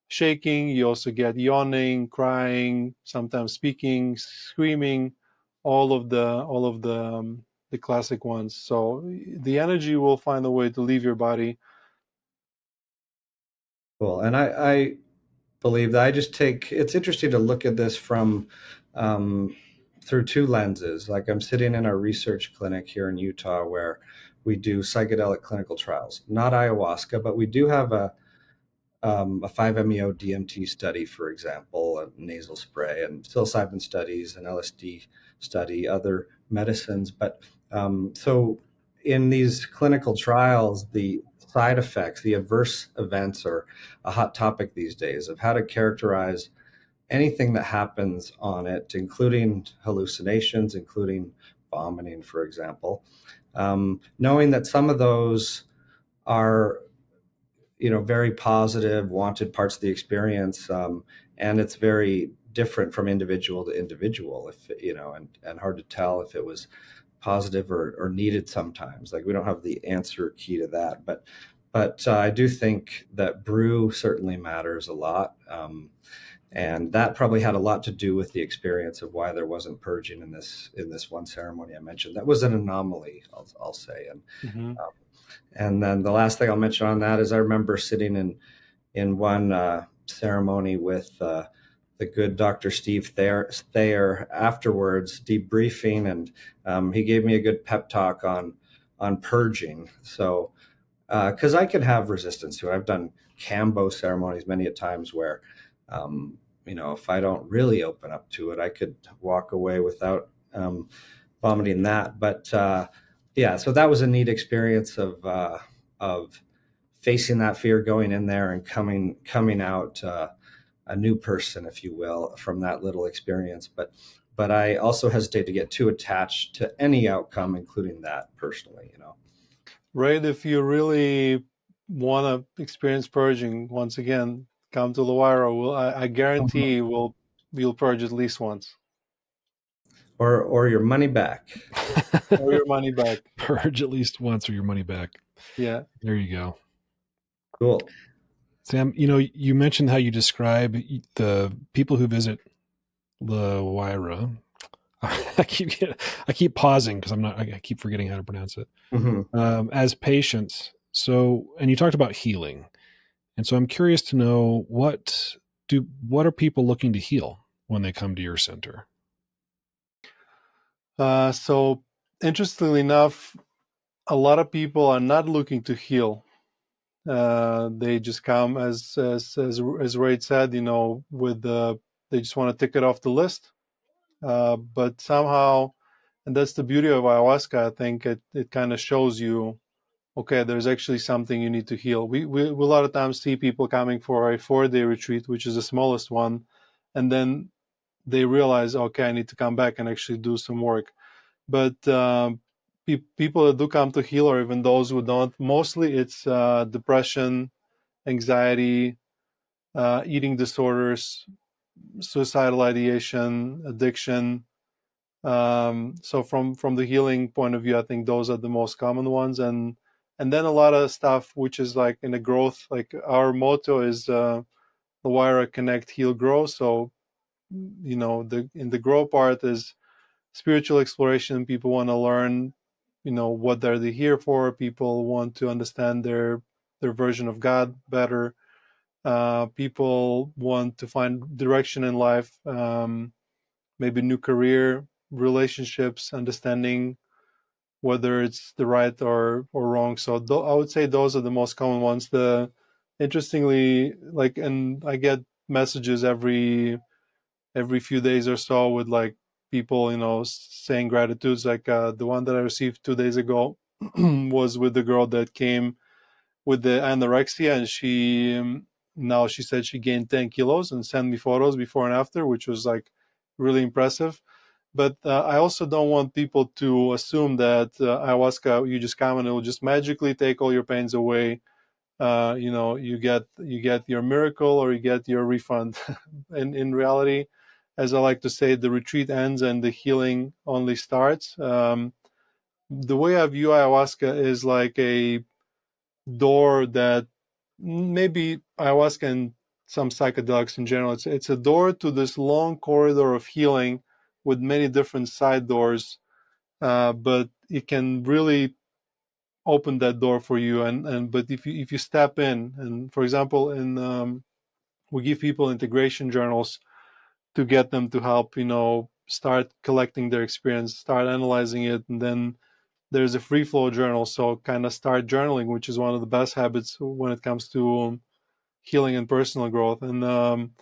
S2: shaking, you also get yawning, crying, sometimes speaking, screaming, all of the classic ones. So the energy will find a way to leave your body.
S3: Cool. And I believe that it's interesting to look at this from through two lenses. Like, I'm sitting in our research clinic here in Utah where we do psychedelic clinical trials, not ayahuasca, but we do have a 5-MeO DMT study, for example, a nasal spray, and psilocybin studies, and LSD study, other medicines. But so in these clinical trials, the side effects, the adverse events are a hot topic these days, of how to characterize anything that happens on it, including hallucinations, including vomiting, for example. Knowing that some of those are, very positive, wanted parts of the experience, and it's very different from individual to individual, if and hard to tell if it was positive or needed sometimes. Like, we don't have the answer key to that, but I do think that brew certainly matters a lot. And that probably had a lot to do with the experience of why there wasn't purging in this one ceremony I mentioned. That was an anomaly, I'll say.
S2: Mm-hmm.
S3: And then the last thing I'll mention on that is I remember sitting in one ceremony with the good Dr. Steve Thayer afterwards, debriefing, and he gave me a good pep talk on purging. So, because I can have resistance to it. I've done Cambo ceremonies many a times where, if I don't really open up to it, I could walk away without vomiting that. But so that was a neat experience of facing that fear, going in there and coming out a new person, if you will, from that little experience. But I also hesitate to get too attached to any outcome, including that personally.
S2: Right. If you really want to experience purging, once again, come to LaWayra. I guarantee we'll purge at least once.
S3: Or your money back.
S2: Or your money back.
S1: Purge at least once or your money back.
S2: Yeah.
S1: There you go.
S3: Cool.
S1: Sam, you mentioned how you describe the people who visit LaWayra. I keep pausing because I keep forgetting how to pronounce it.
S3: Mm-hmm.
S1: As patients. So, and you talked about healing, and so I'm curious to know what are people looking to heal when they come to your center?
S2: So, interestingly enough, a lot of people are not looking to heal. They just come as Reid said, they just want to tick it off the list. But somehow, and that's the beauty of ayahuasca, I think it kind of shows you, okay, there's actually something you need to heal. We a lot of times see people coming for a 4-day retreat, which is the smallest one, and then they realize, okay, I need to come back and actually do some work. But people that do come to heal, or even those who don't, mostly it's depression, anxiety, eating disorders, suicidal ideation, addiction. So from the healing point of view, I think those are the most common ones, and then a lot of stuff which is like in the growth. Like our motto is LaWayra Connect, Heal, Grow. So in the grow part is spiritual exploration. People want to learn, what are they here for. People want to understand their version of God better. People want to find direction in life, maybe new career, relationships, understanding whether it's the right or wrong. So I would say those are the most common ones. Interestingly, and I get messages every few days or so with like people, saying gratitudes. Like the one that I received 2 days ago was with the girl that came with the anorexia, and now she said she gained 10 kilos and sent me photos before and after, which was like really impressive. But I also don't want people to assume that ayahuasca, you just come and it will just magically take all your pains away. You get your miracle or you get your refund. And in reality, as I like to say, the retreat ends and the healing only starts. The way I view ayahuasca is like a door that maybe ayahuasca and some psychedelics in general, it's a door to this long corridor of healing with many different side doors, but it can really open that door for you. But if you step in, and for example, we give people integration journals to get them to help start collecting their experience, start analyzing it, and then there's a free flow journal. So kind of start journaling, which is one of the best habits when it comes to healing and personal growth. And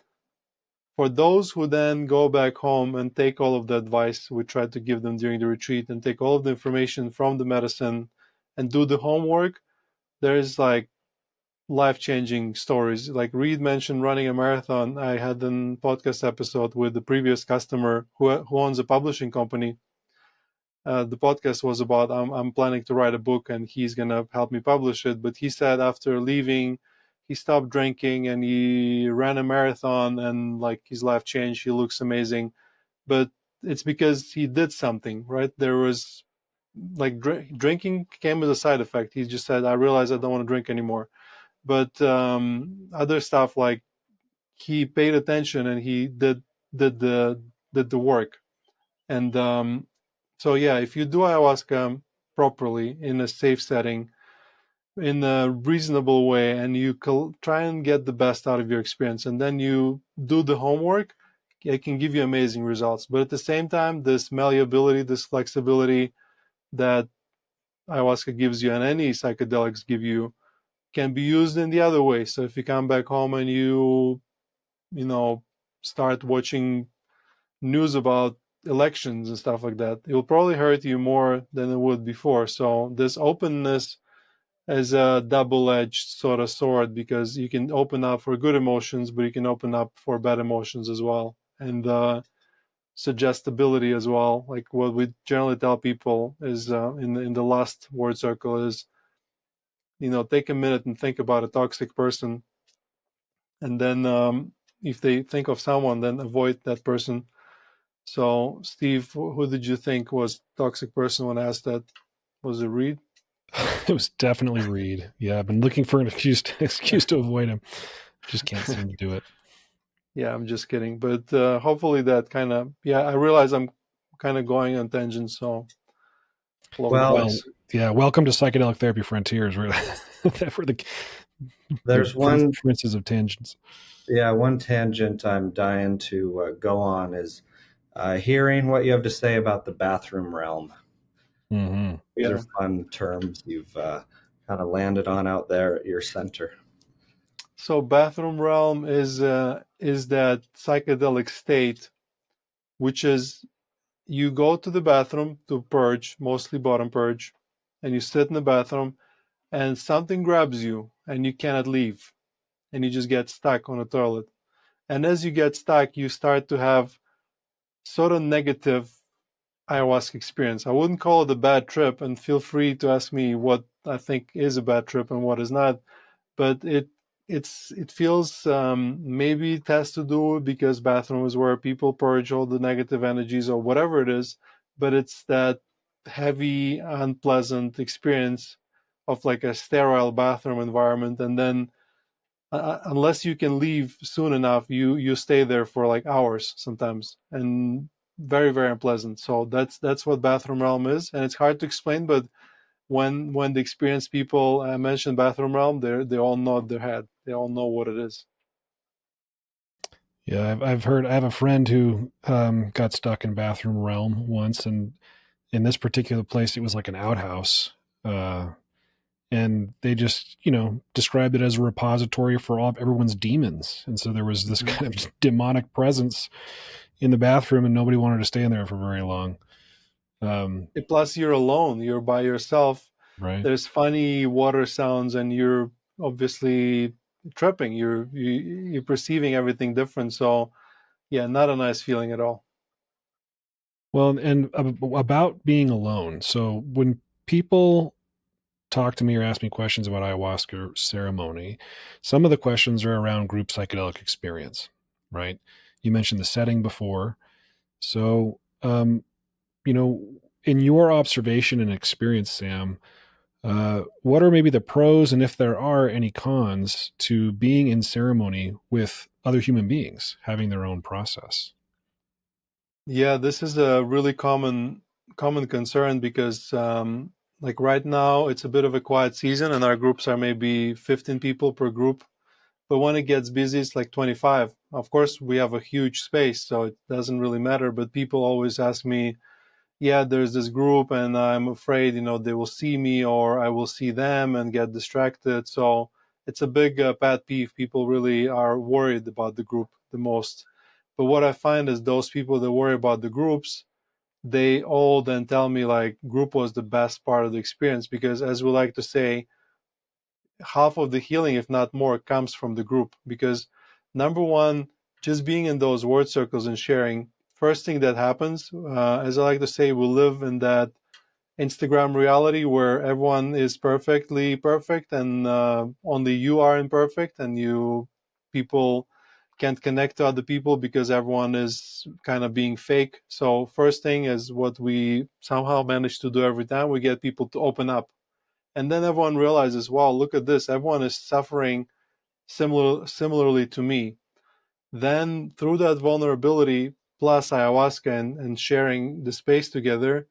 S2: for those who then go back home and take all of the advice we tried to give them during the retreat and take all of the information from the medicine and do the homework, there's like life-changing stories. Like Reid mentioned running a marathon. I had a podcast episode with the previous customer who owns a publishing company. The podcast was about I'm planning to write a book and he's gonna help me publish it. But he said after leaving, he stopped drinking and he ran a marathon and like his life changed. He looks amazing, but it's because he did something, right? There was like drinking came as a side effect. He just said, I realized I don't want to drink anymore. But other stuff like he paid attention and he did the work. And so yeah, if you do ayahuasca properly in a safe setting, in a reasonable way, and you try and get the best out of your experience, and then you do the homework, it can give you amazing results. But at the same time, this malleability, this flexibility that ayahuasca gives you and any psychedelics give you can be used in the other way. So if you come back home and you know, start watching news about elections and stuff like that, it will probably hurt you more than it would before. So this openness is a double-edged sort of sword, because you can open up for good emotions, but you can open up for bad emotions as well. And suggestibility as well. Like what we generally tell people is in the last word circle is, you know, take a minute and think about a toxic person, and then if they think of someone, then avoid that person. So, Steve, who did you think was toxic person when I asked that? Was it Reid?
S1: It was definitely Reid. Yeah, I've been looking for an excuse to avoid him. Just can't seem to do it.
S2: Yeah, I'm just kidding. But hopefully that kind of, yeah, I realize I'm kind of going on tangents, so
S3: Well,
S1: yeah, welcome to Psychedelic Therapy Frontiers. We're the
S3: there's one
S1: princes of tangents.
S3: Yeah, one tangent I'm dying to go on is hearing what you have to say about the bathroom realm.
S1: Mm-hmm.
S3: These are fun terms you've kind of landed on out there at your center.
S2: So bathroom realm is that psychedelic state, which is you go to the bathroom to purge, mostly bottom purge, and you sit in the bathroom and something grabs you and you cannot leave, and you just get stuck on the toilet. And as you get stuck, you start to have sort of negative ayahuasca experience. I wouldn't call it a bad trip, and feel free to ask me what I think is a bad trip and what is not. But it feels maybe it has to do because bathroom is where people purge all the negative energies or whatever it is. But it's that heavy, unpleasant experience of like a sterile bathroom environment, and then unless you can leave soon enough, you stay there for like hours sometimes, and very very unpleasant. So that's what bathroom realm is, and it's hard to explain. But when the experienced people mention bathroom realm, they all nod their head. They all know what it is.
S1: Yeah, I've heard. I have a friend who got stuck in bathroom realm once, and in this particular place, it was like an outhouse. And they just, described it as a repository for all everyone's demons. And so there was this kind of demonic presence in the bathroom, and nobody wanted to stay in there for very long.
S2: Plus, you're alone. You're by yourself.
S1: Right.
S2: There's funny water sounds, and you're obviously tripping. You're perceiving everything different. So, yeah, not a nice feeling at all.
S1: Well, and about being alone. So when people talk to me or ask me questions about ayahuasca ceremony, some of the questions are around group psychedelic experience, right? You mentioned the setting before. So, in your observation and experience, Sam, what are maybe the pros, and if there are any cons, to being in ceremony with other human beings having their own process?
S2: Yeah, this is a really common concern because like right now it's a bit of a quiet season and our groups are maybe 15 people per group. But when it gets busy, it's like 25. Of course, we have a huge space, so it doesn't really matter. But people always ask me, yeah, there's this group and I'm afraid, they will see me or I will see them and get distracted. So it's a big pet peeve. People really are worried about the group the most. But what I find is those people that worry about the groups, they all then tell me like group was the best part of the experience, because as we like to say, half of the healing, if not more, comes from the group. Because number one, just being in those word circles and sharing, first thing that happens, as I like to say, we live in that Instagram reality where everyone is perfectly perfect, and only you are imperfect, and people can't connect to other people because everyone is kind of being fake. So first thing is what we somehow manage to do every time, we get people to open up. And then everyone realizes, wow, look at this. Everyone is suffering similarly to me. Then through that vulnerability plus ayahuasca and sharing the space together,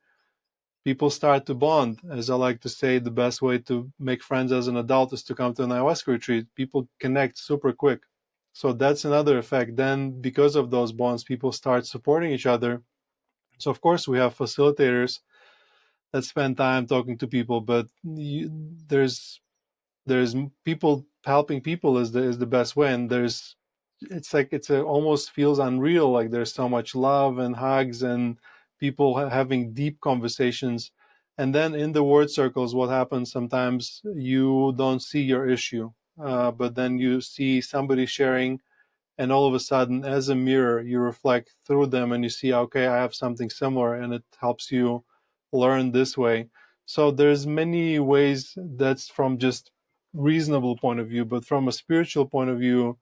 S2: people start to bond. As I like to say, the best way to make friends as an adult is to come to an ayahuasca retreat. People connect super quick. So that's another effect. Then because of those bonds, people start supporting each other. So of course we have facilitators that spend time talking to people, but there's people helping people is the best way. And it's like almost feels unreal, like there's so much love and hugs and people having deep conversations. And then in the word circles, what happens sometimes, you don't see your issue, but then you see somebody sharing, and all of a sudden, as a mirror, you reflect through them and you see, okay, I have something similar, and it helps you learn this way. So there's many ways. That's from just reasonable point of view, but from a spiritual point of view,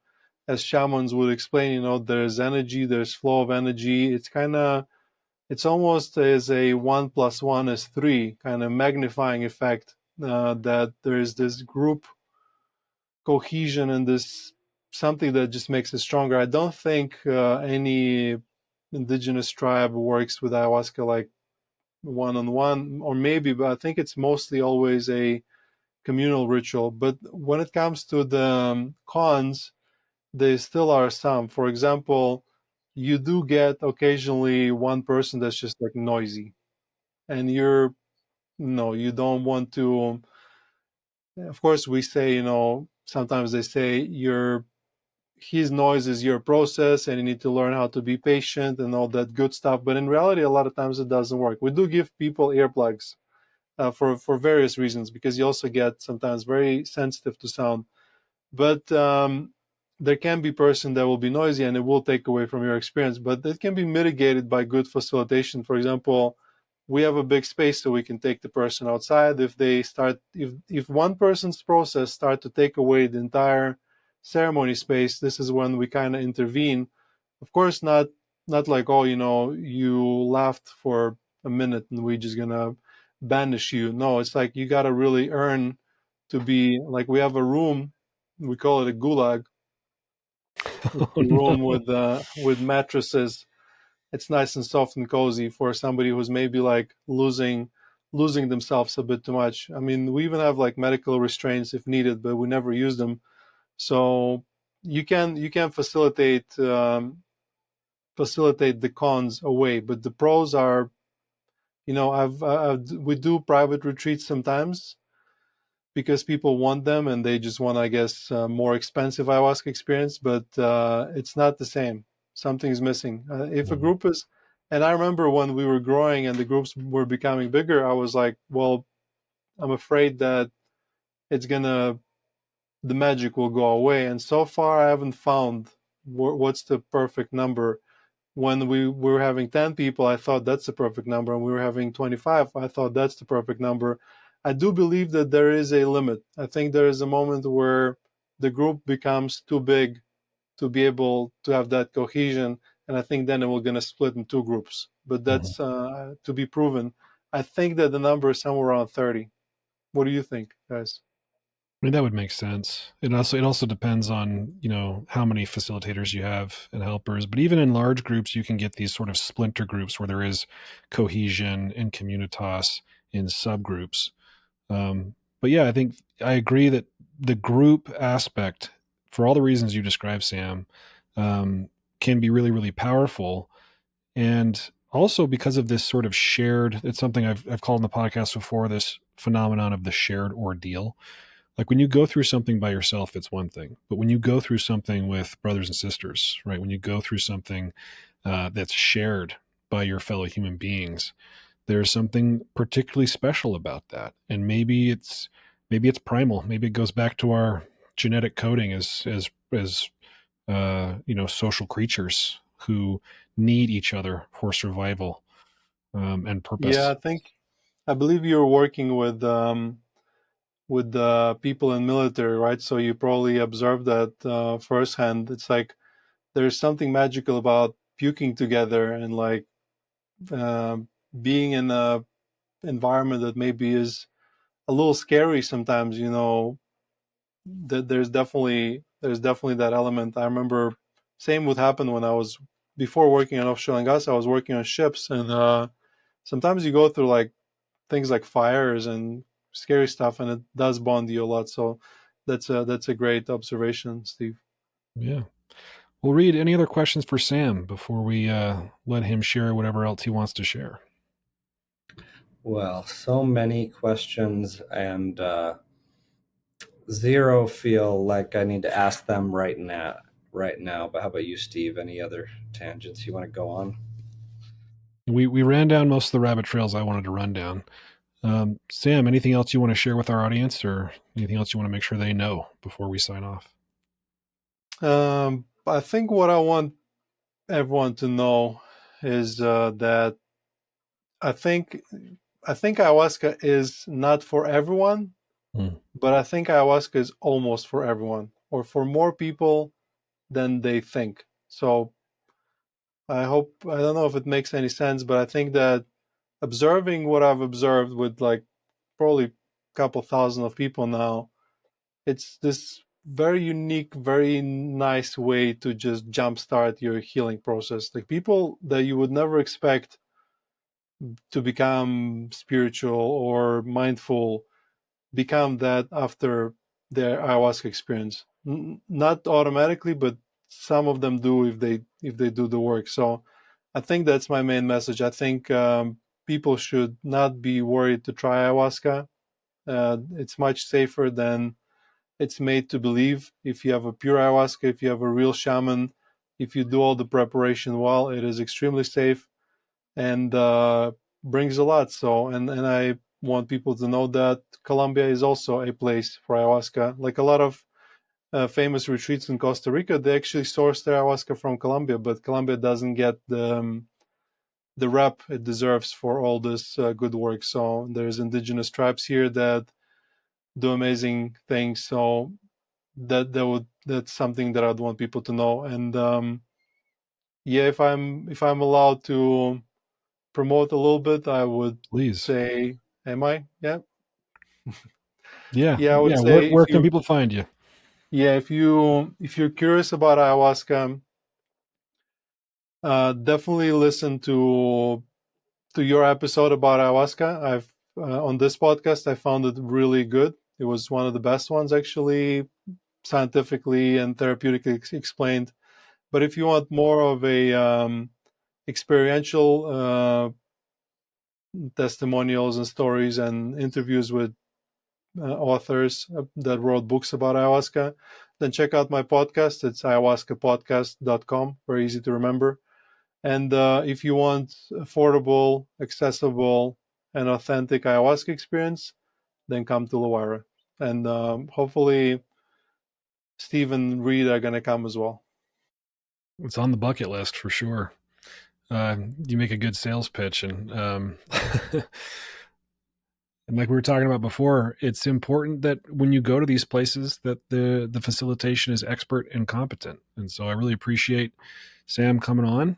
S2: as shamans would explain, there's energy, there's flow of energy. It's almost as a 1+1 is 3 kind of magnifying effect, that there is this group cohesion and this something that just makes it stronger. I don't think any indigenous tribe works with ayahuasca like one-on-one, or maybe, but I think it's mostly always a communal ritual. But when it comes to the cons, there still are some. For example, you do get occasionally one person that's just like noisy, and you don't want to. Of course, we say, sometimes they say his noise is your process and you need to learn how to be patient and all that good stuff. But in reality, a lot of times it doesn't work. We do give people earplugs for various reasons, because you also get sometimes very sensitive to sound. But there can be person that will be noisy and it will take away from your experience, but it can be mitigated by good facilitation. For example, we have a big space so we can take the person outside. If one person's process start to take away the entire ceremony space, this is when we kind of intervene. Of course, not like, oh, you laughed for a minute and we just gonna banish you. No, it's like you gotta really earn to be, like, we have a room, we call it a gulag. It's
S1: Oh
S2: a room
S1: no.
S2: with mattresses. It's nice and soft and cozy for somebody who's maybe like losing themselves a bit too much. I mean, we even have like medical restraints if needed, but we never use them. So you can facilitate the cons away, but the pros are, we do private retreats sometimes because people want them and they just want, I guess, more expensive ayahuasca experience, but it's not the same. Something's missing. If a group is, and I remember when we were growing and the groups were becoming bigger, I was like, well, I'm afraid that the magic will go away. And so far, I haven't found what's the perfect number. When we were having 10 people, I thought that's the perfect number. And we were having 25, I thought that's the perfect number. I do believe that there is a limit. I think there is a moment where the group becomes too big to be able to have that cohesion. And I think then we're going to split in two groups. But that's to be proven. I think that the number is somewhere around 30. What do you think, guys?
S1: I mean, that would make sense. It also depends on, how many facilitators you have and helpers. But even in large groups, you can get these sort of splinter groups where there is cohesion and communitas in subgroups. But yeah, I think I agree that the group aspect, for all the reasons you described, Sam, can be really, really powerful. And also because of this sort of shared, it's something I've called in the podcast before, this phenomenon of the shared ordeal. Like when you go through something by yourself, it's one thing. But when you go through something with brothers and sisters, right? When you go through something that's shared by your fellow human beings, there's something particularly special about that. And maybe it's maybe it's primal. Maybe it goes back to our genetic coding as social creatures who need each other for survival and
S2: Yeah,
S1: purpose.
S2: I believe you're working with the people in military, right? So you probably observed that firsthand. It's like there's something magical about puking together and like uh, being in a environment that maybe is a little scary sometimes. That there's definitely that element. I remember same would happen when I was before working on offshore and gas. I was working on ships, and sometimes you go through like things like fires and scary stuff, and it does bond you a lot. So that's a great observation, Steve.
S1: Yeah. Well, Reid, any other questions for Sam before we let him share whatever else he wants to share?
S3: Well, so many questions, and zero feel like I need to ask them right now. Right now, but how about you, Steve? Any other tangents you want to go on?
S1: We ran down most of the rabbit trails I wanted to run down. Sam, anything else you want to share with our audience, or anything else you want to make sure they know before we sign off?
S2: I think what I want everyone to know is that I think I think ayahuasca is not for everyone,
S1: Mm.
S2: but I think ayahuasca is almost for everyone, or for more people than they think. So I don't know if it makes any sense, but I think that observing what I've observed with like probably a couple thousand of people now, it's this very unique, very nice way to just jumpstart your healing process. Like people that you would never expect to become spiritual or mindful become that after their ayahuasca experience. Not automatically, but some of them do if they do the work. So I think that's my main message. I think people should not be worried to try ayahuasca. It's much safer than it's made to believe. If you have a pure ayahuasca, if you have a real shaman, if you do all the preparation well, it is extremely safe and brings a lot. So, and I want people to know that Colombia is also a place for ayahuasca. Like a lot of famous retreats in Costa Rica, they actually source their ayahuasca from Colombia, but Colombia doesn't get the rep it deserves for all this good work. So there's indigenous tribes here that do amazing things. So that's something that I'd want people to know. And yeah, if I'm allowed to promote a little bit, I would
S1: Please.
S2: say, am I? Yeah.
S1: Yeah.
S2: Yeah, I would
S1: Yeah.
S2: say
S1: Where can people find you?
S2: if you're curious about ayahuasca, definitely listen to your episode about ayahuasca. I've on this podcast, I found it really good. It was one of the best ones, actually, scientifically and therapeutically explained. But if you want more of a experiential testimonials and stories and interviews with authors that wrote books about ayahuasca, then check out my podcast. It's ayahuascapodcast.com. Very easy to remember. And if you want affordable, accessible, and authentic ayahuasca experience, then come to LaWayra. And hopefully Steve and Reid are going to come as well.
S1: It's on the bucket list for sure. You make a good sales pitch, and and like we were talking about before, it's important that when you go to these places that the facilitation is expert and competent. And so I really appreciate Sam coming on.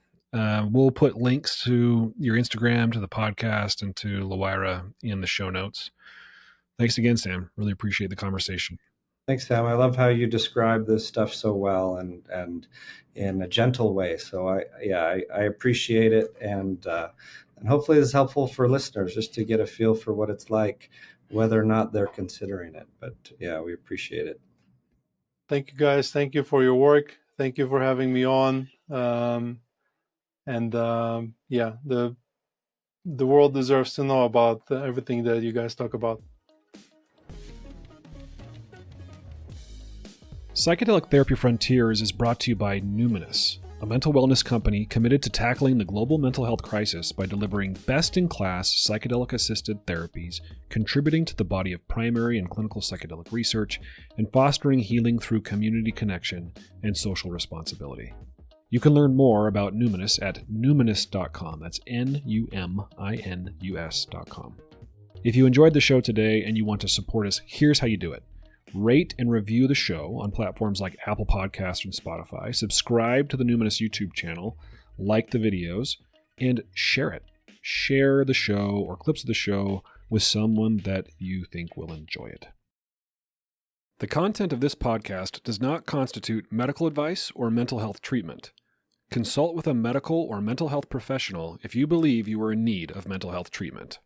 S1: We'll put links to your Instagram, to the podcast, and to LaWayra in the show notes. Thanks again, Sam. Really appreciate the conversation.
S3: Thanks, Sam. I love how you describe this stuff so well and in a gentle way. So I appreciate it, and hopefully this is helpful for listeners just to get a feel for what it's like, whether or not they're considering it. But yeah, we appreciate it.
S2: Thank you, guys. Thank you for your work. Thank you for having me on. Yeah, the world deserves to know about everything that you guys talk about.
S1: Psychedelic Therapy Frontiers is brought to you by Numinus. a mental wellness company committed to tackling the global mental health crisis by delivering best-in-class psychedelic-assisted therapies, contributing to the body of primary and clinical psychedelic research, and fostering healing through community connection and social responsibility. You can learn more about Numinus at numinus.com. That's Numinus.com. If you enjoyed the show today and you want to support us, here's how you do it. Rate and review the show on platforms like Apple Podcasts and Spotify. Subscribe to the Numinus YouTube channel, like the videos, and share it. Share the show or clips of the show with someone that you think will enjoy it. The content of this podcast does not constitute medical advice or mental health treatment. Consult with a medical or mental health professional if you believe you are in need of mental health treatment.